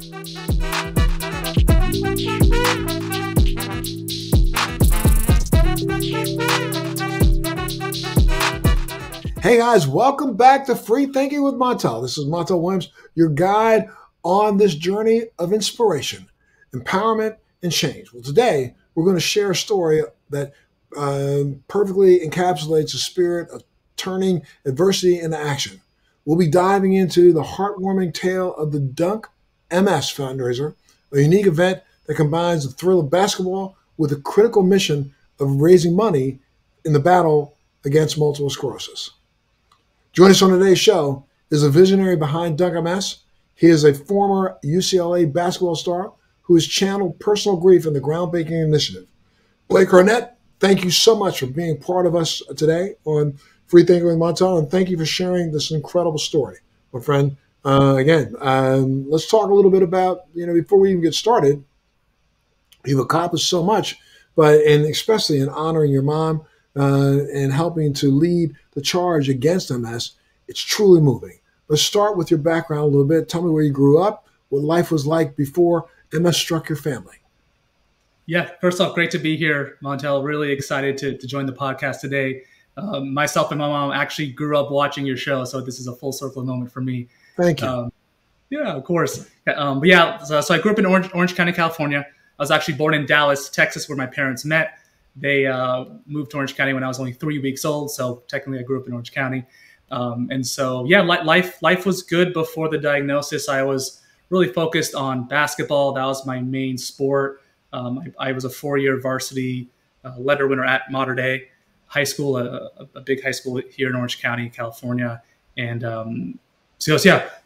Hey guys, welcome back to Free Thinking with Montel. This is Montel Williams, your guide on this journey of inspiration, empowerment, and change. Well, today we're going to share a story that perfectly encapsulates the spirit of turning adversity into action. We'll be diving into the heartwarming tale of the Dunk MS fundraiser, a unique event that combines the thrill of basketball with the critical mission of raising money in the battle against multiple sclerosis. Joining us on today's show is the visionary behind Dunk MS. He is a former UCLA basketball star who has channeled personal grief in the groundbreaking initiative. Blake Arnet, thank you so much for being part of us today on Free Thinking with Montel, and thank you for sharing this incredible story, my friend. Let's talk a little bit about, before we even get started, you've accomplished so much, and especially in honoring your mom and helping to lead the charge against MS. It's truly moving. Let's start with your background a little bit. Tell me where you grew up, what life was like before MS struck your family. Yeah, first off, great to be here, Montel. Really excited to join the podcast today. Myself and my mom actually grew up watching your show, so this is a full circle moment for me. Thank you. Yeah, of course. So I grew up in Orange County, California. I was actually born in Dallas, Texas, where my parents met. They moved to Orange County when I was only 3 weeks old, so technically I grew up in Orange County. Life was good before the diagnosis. I was really focused on basketball. That was my main sport. I was a 4-year varsity letter winner at Mater Dei High School, a big high school here in Orange County, California. And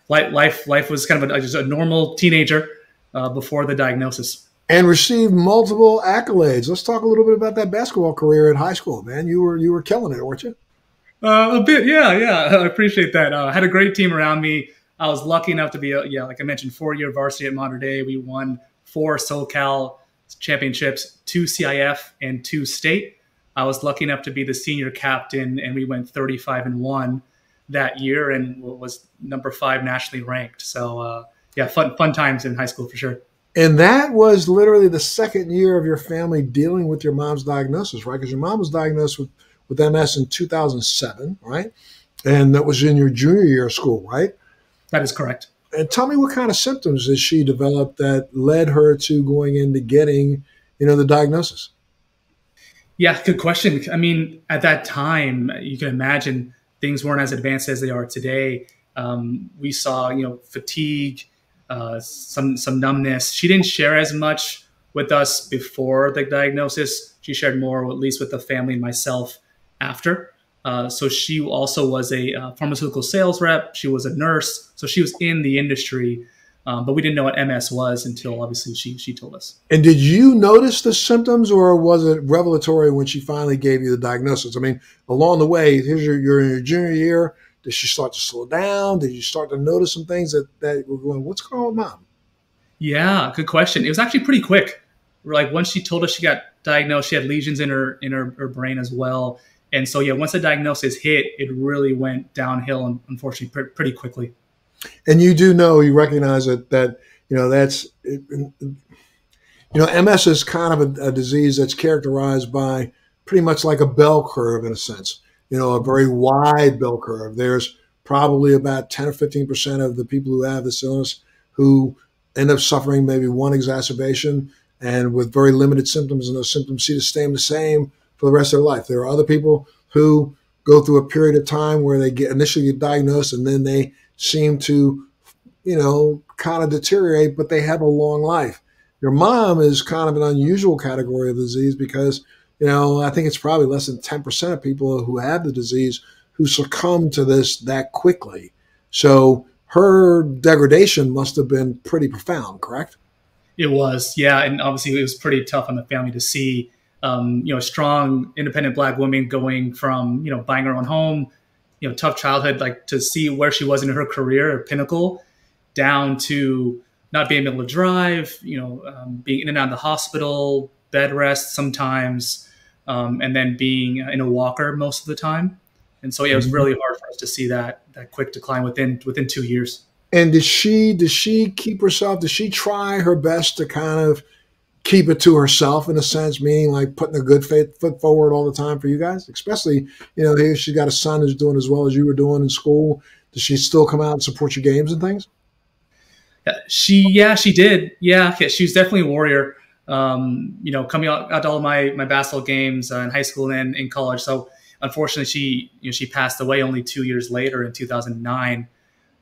life was kind of just a normal teenager before the diagnosis. And received multiple accolades. Let's talk a little bit about that basketball career in high school, man. You were killing it, weren't you? A bit, yeah. I appreciate that. I had a great team around me. I was lucky enough to be, like I mentioned, 4-year varsity at Mater Dei. We won 4 SoCal championships, 2 CIF, and 2 state. I was lucky enough to be the senior captain, and we went 35-1 that year, and was number 5 nationally ranked. So, fun times in high school for sure. And that was literally the second year of your family dealing with your mom's diagnosis, right? Because your mom was diagnosed with MS in 2007, right? And that was in your junior year of school, right? That is correct. And tell me, what kind of symptoms did she develop that led her to going into getting, the diagnosis? Yeah, good question. I mean, at that time, you can imagine things weren't as advanced as they are today. We saw, fatigue, some numbness. She didn't share as much with us before the diagnosis. She shared more, at least with the family and myself, after. So she also was a pharmaceutical sales rep. She was a nurse. So she was in the industry, but we didn't know what MS was until obviously she told us. And did you notice the symptoms, or was it revelatory when she finally gave you the diagnosis? I mean, along the way, you're in your junior year. Did she start to slow down? Did you start to notice some things that were going, what's going on with mom? Yeah, good question. It was actually pretty quick. Like once she told us she got diagnosed, she had lesions in her brain as well. And so, once the diagnosis hit, it really went downhill, and unfortunately pretty quickly. And you recognize that that's it. MS is kind of a disease that's characterized by pretty much like a bell curve in a sense. A very wide bell curve. There's probably about 10 or 15% of the people who have this illness who end up suffering maybe one exacerbation and with very limited symptoms, and those symptoms seem to stay the same for the rest of their life. There are other people who go through a period of time where they initially get diagnosed and then they seem to, kind of deteriorate, but they have a long life. Your mom is kind of an unusual category of disease because I think it's probably less than 10% of people who have the disease who succumb to this that quickly. So her degradation must have been pretty profound, correct? It was, yeah. And obviously it was pretty tough on the family to see, strong, independent Black women going from, buying her own home, tough childhood, like to see where she was in her career, her pinnacle, down to not being able to drive, being in and out of the hospital, bed rest sometimes, and then being in a walker most of the time. And so, it was really hard for us to see that quick decline within 2 years. And did she keep herself? Did she try her best to kind of keep it to herself in a sense, meaning like putting a good foot forward all the time for you guys? Especially, here she's got a son who's doing as well as you were doing in school. Does she still come out and support your games and things? She did. Yeah, she was definitely a warrior. Coming out to all my basketball games in high school and in college. So unfortunately, she passed away only 2 years later in 2009.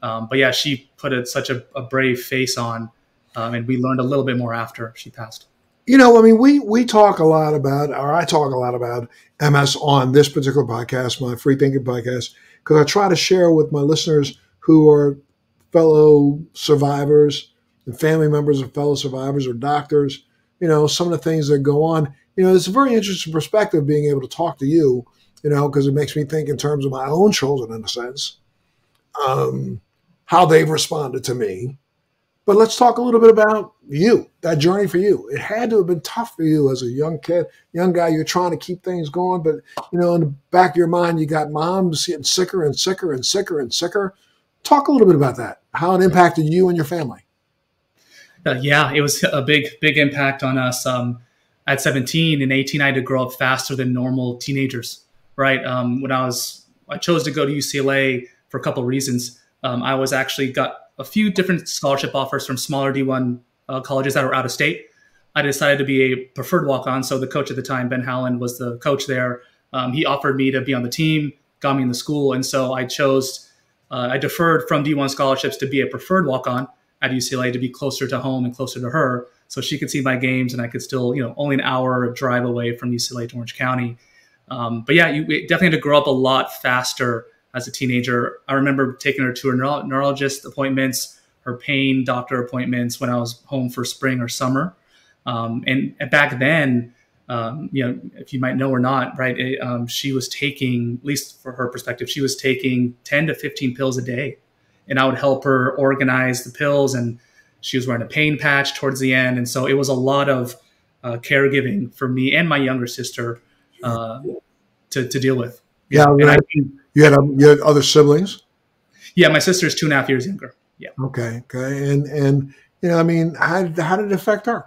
But yeah, she put such a brave face on, and we learned a little bit more after she passed. We talk a lot about, or I talk a lot about MS on this particular podcast, my Free Thinking podcast, because I try to share with my listeners who are fellow survivors and family members of fellow survivors or doctors, some of the things that go on. It's a very interesting perspective being able to talk to you, because it makes me think in terms of my own children, in a sense, how they've responded to me. But let's talk a little bit about you, that journey for you. It had to have been tough for you as a young kid, young guy. You're trying to keep things going, but, in the back of your mind, you got moms getting sicker and sicker and sicker and sicker. Talk a little bit about that, how it impacted you and your family. Yeah, it was a big impact on us. At 17 and 18, I had to grow up faster than normal teenagers, right? When I chose to go to UCLA for a couple of reasons. I was actually got a few different scholarship offers from smaller D1 colleges that were out of state. I decided to be a preferred walk-on. So the coach at the time, Ben Howland, was the coach there. He offered me to be on the team, got me in the school. And so I deferred from D1 scholarships to be a preferred walk-on at UCLA to be closer to home and closer to her so she could see my games and I could still, only an hour drive away from UCLA to Orange County. But yeah, you definitely had to grow up a lot faster as a teenager. I remember taking her to her neurologist appointments, her pain doctor appointments when I was home for spring or summer. And back then, if you might know or not, right, she was taking, at least for her perspective, she was taking 10 to 15 pills a day. And I would help her organize the pills, and she was wearing a pain patch towards the end. And so it was a lot of caregiving for me and my younger sister to deal with. Yeah. You had other siblings? Yeah, my sister is 2.5 years younger. Yeah. Okay. And how did it affect her?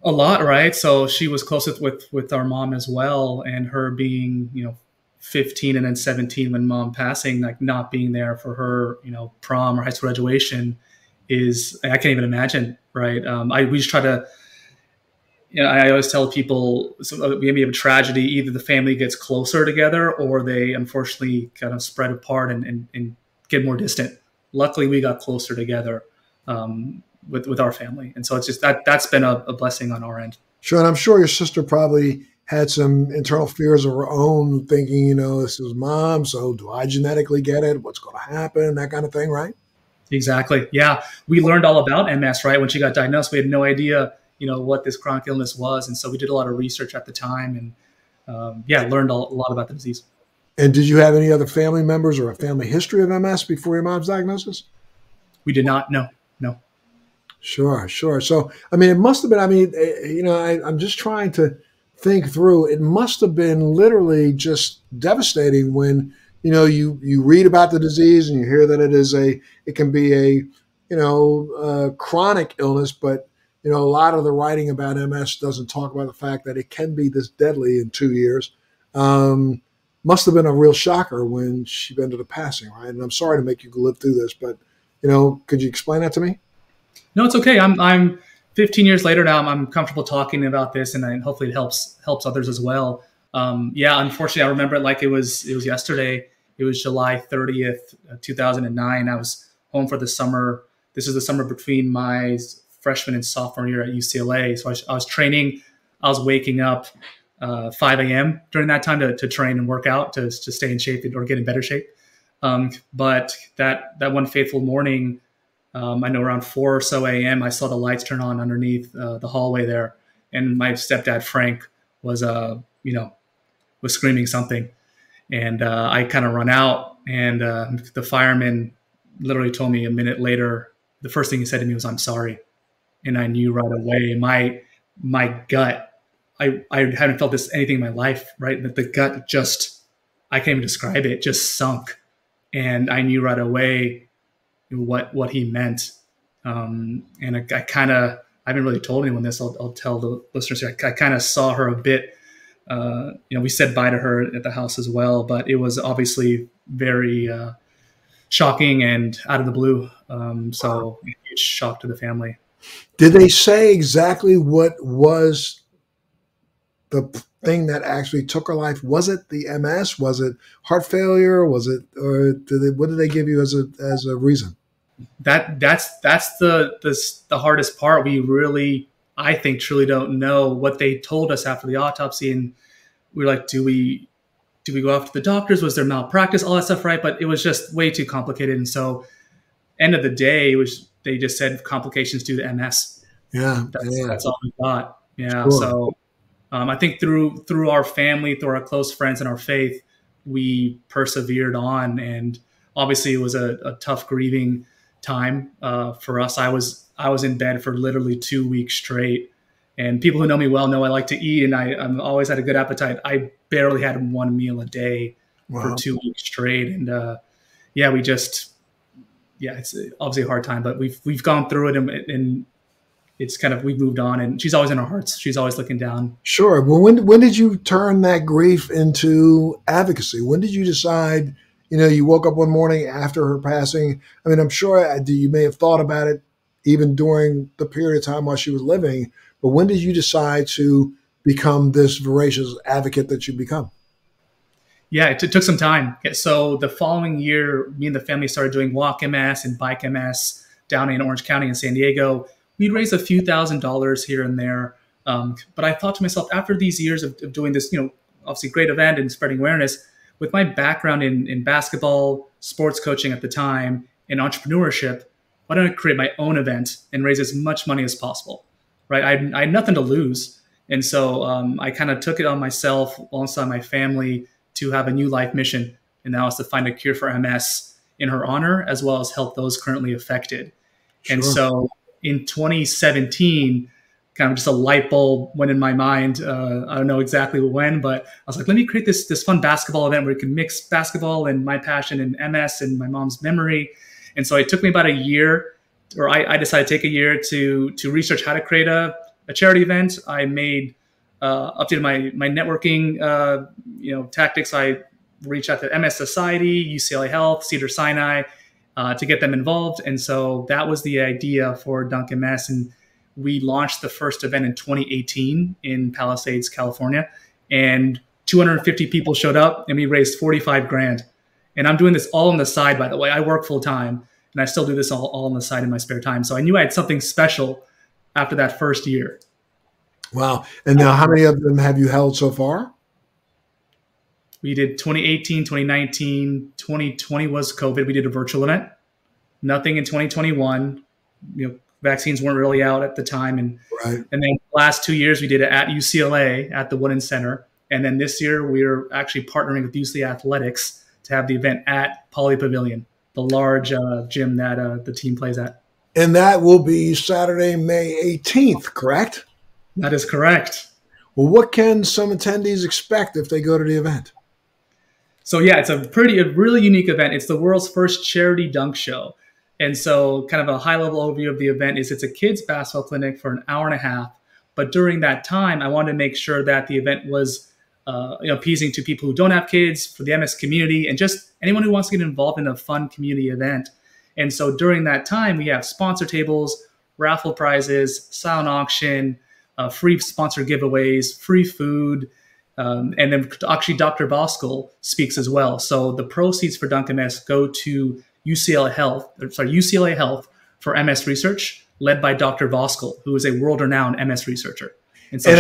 A lot, right? So she was close with our mom as well, and her being, 15 and then 17 when mom passing, like not being there for her, prom or high school graduation I can't even imagine, right? We just try to, I always tell people, so we have a tragedy, either the family gets closer together or they unfortunately kind of spread apart and get more distant. Luckily, we got closer together with our family. And so it's just that's been a blessing on our end. Sure. And I'm sure your sister probably had some internal fears of her own, thinking, this is mom, so do I genetically get it? What's going to happen? That kind of thing, right? Exactly. Yeah. We learned all about MS, right? When she got diagnosed, we had no idea, what this chronic illness was. And so we did a lot of research at the time and, learned a lot about the disease. And did you have any other family members or a family history of MS before your mom's diagnosis? We did not. No. Sure. So, it must have been, I'm just trying to think through. It must have been literally just devastating when, you read about the disease and you hear that it can be a chronic illness, but, a lot of the writing about MS doesn't talk about the fact that it can be this deadly in 2 years. Must have been a real shocker when she ended up passing, right? And I'm sorry to make you live through this, but, could you explain that to me? No, it's okay. I'm 15 years later now. I'm comfortable talking about this, and hopefully it helps others as well. Unfortunately, I remember it like it was yesterday. It was July 30th, 2009. I was home for the summer. This is the summer between my freshman and sophomore year at UCLA. So I was training. I was waking up 5 a.m. during that time to train and work out to stay in shape or get in better shape. But that one fateful morning, I know around 4 or so a.m., I saw the lights turn on underneath the hallway there, and my stepdad Frank was screaming something, and I kind of run out, and the fireman literally told me a minute later. The first thing he said to me was, "I'm sorry," and I knew right away. My gut, I hadn't felt anything in my life, right? That the gut just, I can't even describe it, just sunk, and I knew right away. what he meant. And I kind of, I haven't really told anyone this. I'll tell the listeners here. I kind of saw her a bit. We said bye to her at the house as well, but it was obviously very shocking and out of the blue. So huge shock to the family. Did they say exactly what was the thing that actually took her life? Was it the MS? Was it heart failure? Was it, or what did they give you as a reason? That's the hardest part. We really, I think, truly don't know what they told us after the autopsy, and we were like, do we go after the doctors? Was there malpractice? All that stuff, right? But it was just way too complicated. And so, end of the day, they just said complications due to MS. Yeah, that's all we got. Yeah. Sure. So, I think through our family, through our close friends and our faith, we persevered on. And obviously, it was a tough grieving time for us. I was in bed for literally 2 weeks straight. And people who know me well know I like to eat, and I'm always had a good appetite. I barely had one meal a day for 2 weeks straight. And it's obviously a hard time, but we've gone through it, and it's kind of, we've moved on, and she's always in our hearts. She's always looking down. Sure. Well, when did you turn that grief into advocacy? When did you decide, you woke up one morning after her passing? I mean, I'm sure you may have thought about it even during the period of time while she was living, but when did you decide to become this voracious advocate that you become? Yeah, it took some time. So the following year, me and the family started doing Walk MS and Bike MS down in Orange County in San Diego. We'd raised a few $1,000s here and there. But I thought to myself, after these years of doing this, obviously great event and spreading awareness, with my background in basketball, sports coaching at the time, and entrepreneurship, why don't I create my own event and raise as much money as possible, right? I had nothing to lose. And so I kind of took it on myself alongside my family to have a new life mission. And that was to find a cure for MS in her honor, as well as help those currently affected. Sure. And so in 2017, kind of just a light bulb went in my mind. I don't know exactly when, but I was like, let me create this fun basketball event where we can mix basketball and my passion and MS and my mom's memory. And so it took me about a year, or I decided to take a year to research how to create a charity event. I updated my networking tactics. I reached out to MS Society, UCLA Health, Cedars-Sinai to get them involved. And so that was the idea for Dunk MS. And we launched the first event in 2018 in Palisades, California, and 250 people showed up, and we raised 45 grand. And I'm doing this all on the side, by the way. I work full time, and I still do this all on the side in my spare time. So I knew I had something special after that first year. Wow. And now how many of them have you held so far? We did 2018, 2019, 2020 was COVID. We did a virtual event. Nothing in 2021. Vaccines weren't really out at the time. And then the last 2 years we did it at UCLA at the Wooden Center. And then this year we're actually partnering with UCLA Athletics to have the event at Pauley Pavilion, the large gym that the team plays at. And that will be Saturday, May 18th, correct? That is correct. Well, what can some attendees expect if they go to the event? So yeah, it's a really unique event. It's the world's first charity dunk show. And so kind of a high level overview of the event is it's a kids basketball clinic for an hour and a half. But during that time, I wanted to make sure that the event was appeasing to people who don't have kids, for the MS community, and just anyone who wants to get involved in a fun community event. And so during that time, we have sponsor tables, raffle prizes, silent auction, free sponsor giveaways, free food, and then actually Dr. Voskuhl speaks as well. So the proceeds for Dunk MS go to UCLA Health for MS research, led by Dr. Voskuhl, who is a world-renowned MS researcher. And so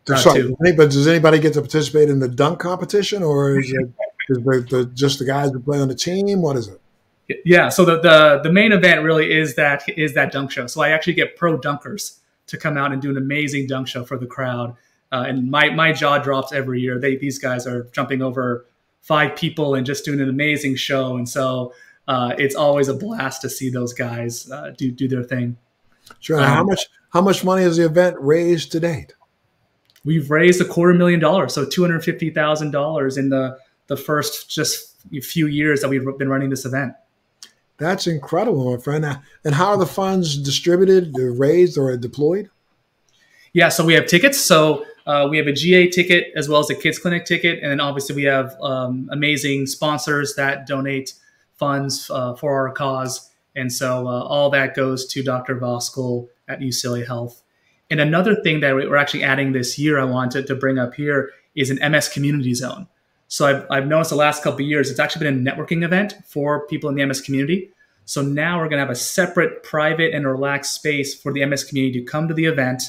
but does anybody get to participate in the dunk competition, or is it just the guys who play on the team? What is it? Yeah, so the main event really is that dunk show. So I actually get pro dunkers to come out and do an amazing dunk show for the crowd. And my jaw drops every year. These guys are jumping over 5 people and just doing an amazing show. And so it's always a blast to see those guys do their thing. Sure. How much money has the event raised to date? We've raised $250,000, so $250,000 in the first just few years that we've been running this event. That's incredible, my friend. And how are the funds distributed, raised, or deployed? Yeah, so we have tickets. So we have a GA ticket as well as a kids clinic ticket, and then obviously we have amazing sponsors that donate funds for our cause, and so all that goes to Dr. Voskuhl at UCLA Health. And another thing that we're actually adding this year, I wanted to bring up here, is an MS community zone. So I've noticed the last couple of years, it's actually been a networking event for people in the MS community. So now we're going to have a separate, private, and relaxed space for the MS community to come to the event,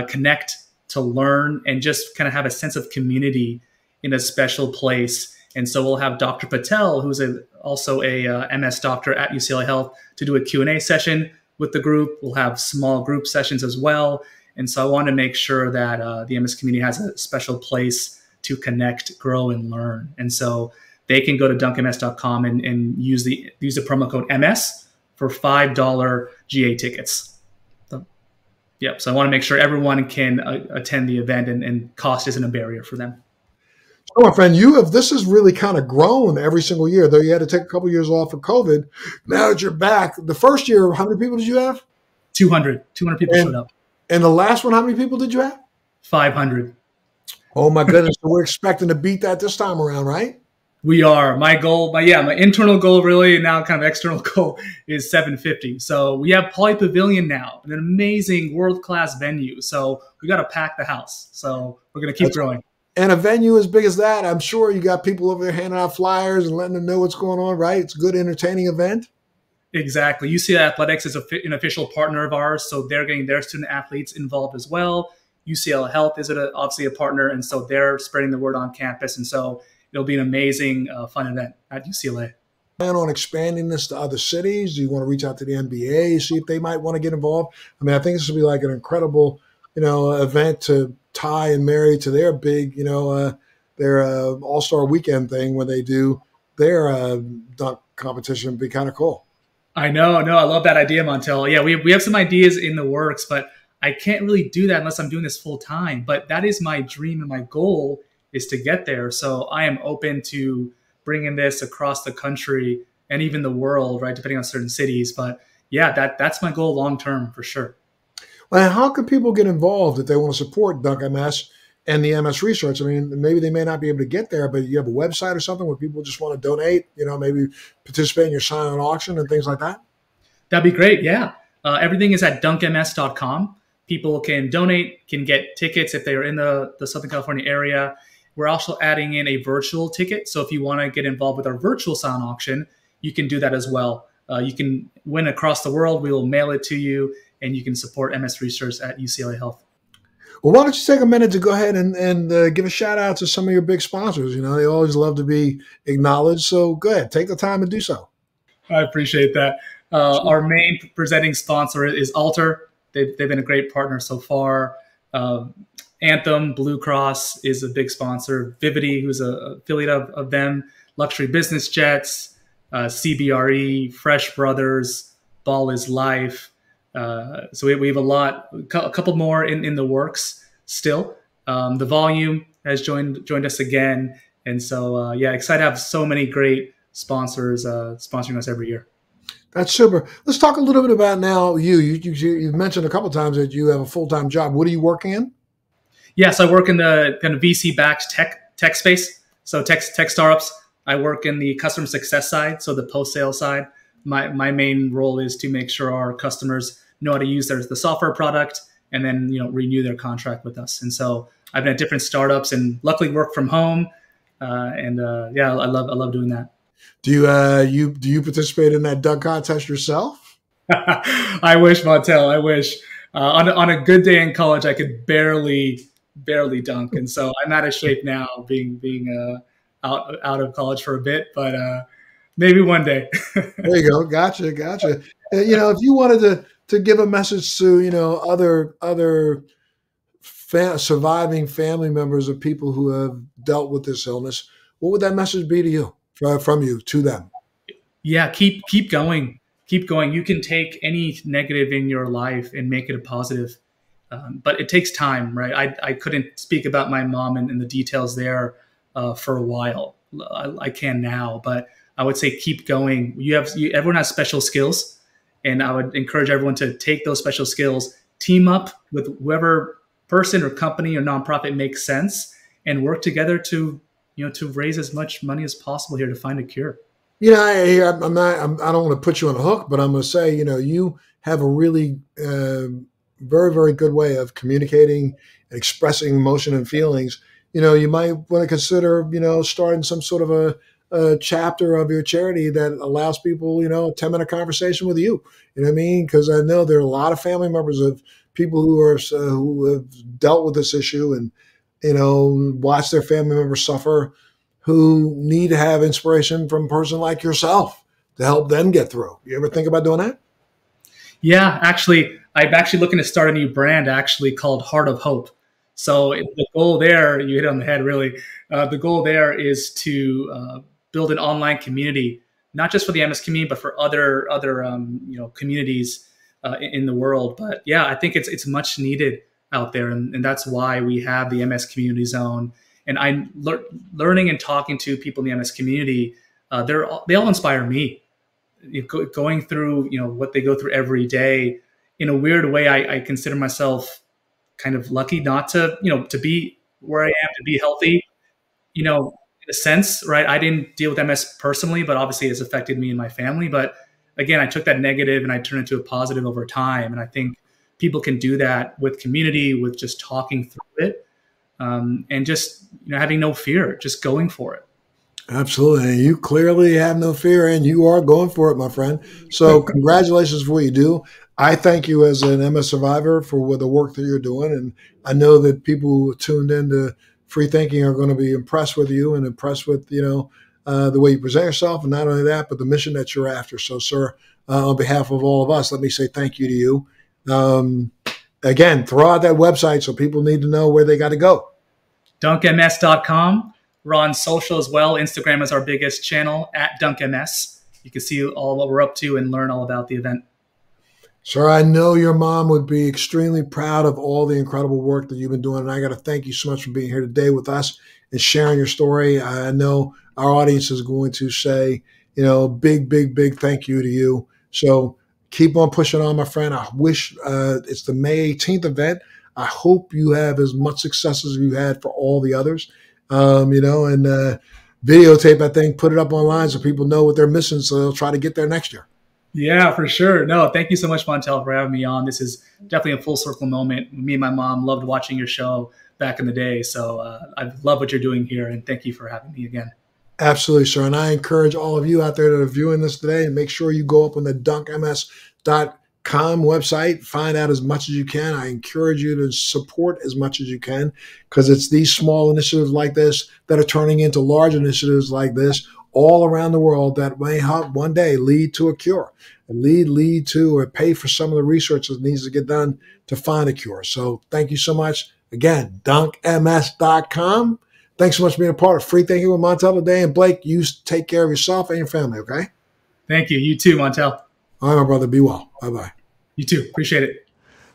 connect, to learn, and just kind of have a sense of community in a special place. And so we'll have Dr. Patel, who's also a MS doctor at UCLA Health, to do a Q&A session with the group. We'll have small group sessions as well. And so I want to make sure that the MS community has a special place to connect, grow, and learn. And so they can go to dunkms.com and use the promo code MS for $5 GA tickets. So, yep. So I want to make sure everyone can attend the event, and cost isn't a barrier for them. So, my friend, this has really kind of grown every single year, though you had to take a couple of years off for COVID. Now that you're back, the first year, how many people did you have? 200 people showed up. And the last one, how many people did you have? 500. Oh my goodness. So we're expecting to beat that this time around, right? We are. My goal, my internal goal really, and now kind of external goal, is 750. So we have Pauley Pavilion now, an amazing world-class venue. So we got to pack the house. So we're going to keep growing. And a venue as big as that, I'm sure you got people over there handing out flyers and letting them know what's going on, right? It's a good, entertaining event. Exactly. UCLA Athletics is an official partner of ours, so they're getting their student athletes involved as well. UCLA Health is obviously a partner, and so they're spreading the word on campus. And so it'll be an amazing, fun event at UCLA. Plan on expanding this to other cities? Do you want to reach out to the NBA, see if they might want to get involved? I mean, I think this will be like an incredible, event to tie and marry to their big, their All-Star Weekend thing when they do their dunk competition. It'd be kind of cool. I know. No, I love that idea, Montel. Yeah, we have some ideas in the works, but I can't really do that unless I'm doing this full time. But that is my dream, and my goal is to get there. So I am open to bringing this across the country and even the world, right, depending on certain cities. But yeah, that's my goal long term for sure. Well, how can people get involved if they want to support Dunk MS and the MS research? I mean, maybe they may not be able to get there, but you have a website or something where people just want to donate, maybe participate in your silent auction and things like that? That'd be great, yeah. Everything is at dunkms.com. People can donate, can get tickets if they are in the Southern California area. We're also adding in a virtual ticket. So if you want to get involved with our virtual silent auction, you can do that as well. You can win across the world. We will mail it to you, and you can support MS research at UCLA Health. Well, why don't you take a minute to go ahead and give a shout out to some of your big sponsors? They always love to be acknowledged. So go ahead, take the time and do so. I appreciate that. Our main presenting sponsor is Alter. They've been a great partner so far. Anthem, Blue Cross is a big sponsor. Vivity, who's an affiliate of them. Luxury Business Jets, CBRE, Fresh Brothers, Ball is Life. So we have a couple more in the works still. The Volume has joined us again. And so, excited to have so many great sponsors sponsoring us every year. That's super. Let's talk a little bit about now you've mentioned a couple of times that you have a full-time job. What are you working in? Yes, I work in the kind of VC-backed tech space. So tech startups. I work in the customer success side, so the post-sale side. My main role is to make sure our customers know how to use the software product and then renew their contract with us. And so I've been at different startups and luckily work from home. I love doing that. Do you participate in that dunk contest yourself? I wish, Montel. I wish. On a good day in college, I could barely dunk, and so I'm out of shape now, being out of college for a bit. But maybe one day. There you go. Gotcha. If you wanted to give a message to other surviving family members of people who have dealt with this illness, what would that message be to you? From you to them? Yeah, keep going. Keep going. You can take any negative in your life and make it a positive. But it takes time, right? I couldn't speak about my mom and the details there for a while. I can now, but I would say keep going. Everyone has special skills, and I would encourage everyone to take those special skills, team up with whoever person or company or nonprofit makes sense, and work together to raise as much money as possible here to find a cure. I don't want to put you on the hook, but I'm going to say, you have a really very, very good way of communicating and expressing emotion and feelings. You might want to consider, starting some sort of a chapter of your charity that allows people, a 10-minute conversation with you. You know what I mean? Because I know there are a lot of family members of people who have dealt with this issue and, watch their family members suffer, who need to have inspiration from a person like yourself to help them get through. You ever think about doing that? Yeah, actually, I'm actually looking to start a new brand called Heart of Hope. So the goal there, you hit on the head really, the goal there is to build an online community, not just for the MS community, but for other communities in the world. But yeah, I think it's much needed out there. And that's why we have the MS Community Zone. And I'm learning and talking to people in the MS community. They all inspire me. Going through, what they go through every day. In a weird way, I consider myself kind of lucky not to, to be where I am, to be healthy, in a sense, right? I didn't deal with MS personally, but obviously it's affected me and my family. But again, I took that negative and I turned it into a positive over time. And I think people can do that with community, with just talking through it. And just having no fear, just going for it. Absolutely. And you clearly have no fear and you are going for it, my friend. So congratulations for what you do. I thank you as an MS survivor for the work that you're doing. And I know that people who tuned into Free Thinking are going to be impressed with you and impressed with, the way you present yourself. And not only that, but the mission that you're after. So, sir, on behalf of all of us, let me say thank you to you. Again, throw out that website so people need to know where they got to go. dunkms.com. We're on social as well. Instagram is our biggest channel, @dunkms. You can see all what we're up to and learn all about the event. Sir, I know your mom would be extremely proud of all the incredible work that you've been doing. And I got to thank you so much for being here today with us and sharing your story. I know our audience is going to say, big, big, big thank you to you. So keep on pushing on, my friend. I wish it's the May 18th event. I hope you have as much success as you had for all the others. And videotape, I think, put it up online so people know what they're missing so they'll try to get there next year. Yeah, for sure. No, thank you so much, Montel, for having me on. This is definitely a full circle moment. Me and my mom loved watching your show back in the day. So I love what you're doing here. And thank you for having me again. Absolutely, sir. And I encourage all of you out there that are viewing this today and make sure you go up on the dunkms.com website, find out as much as you can. I encourage you to support as much as you can because it's these small initiatives like this that are turning into large initiatives like this all around the world that may one day lead to a cure and lead to or pay for some of the research that needs to get done to find a cure. So thank you so much. Again, dunkms.com. Thanks so much for being a part of Free Thinking with Montel today. And Blake, you take care of yourself and your family, okay? Thank you. You too, Montel. All right, my brother. Be well. Bye-bye. You too. Appreciate it.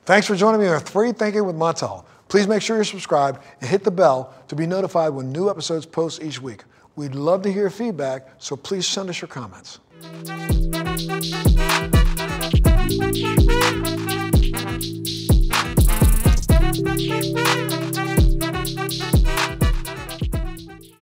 Thanks for joining me on Free Thinking with Montel. Please make sure you're subscribed and hit the bell to be notified when new episodes post each week. We'd love to hear feedback, so please send us your comments.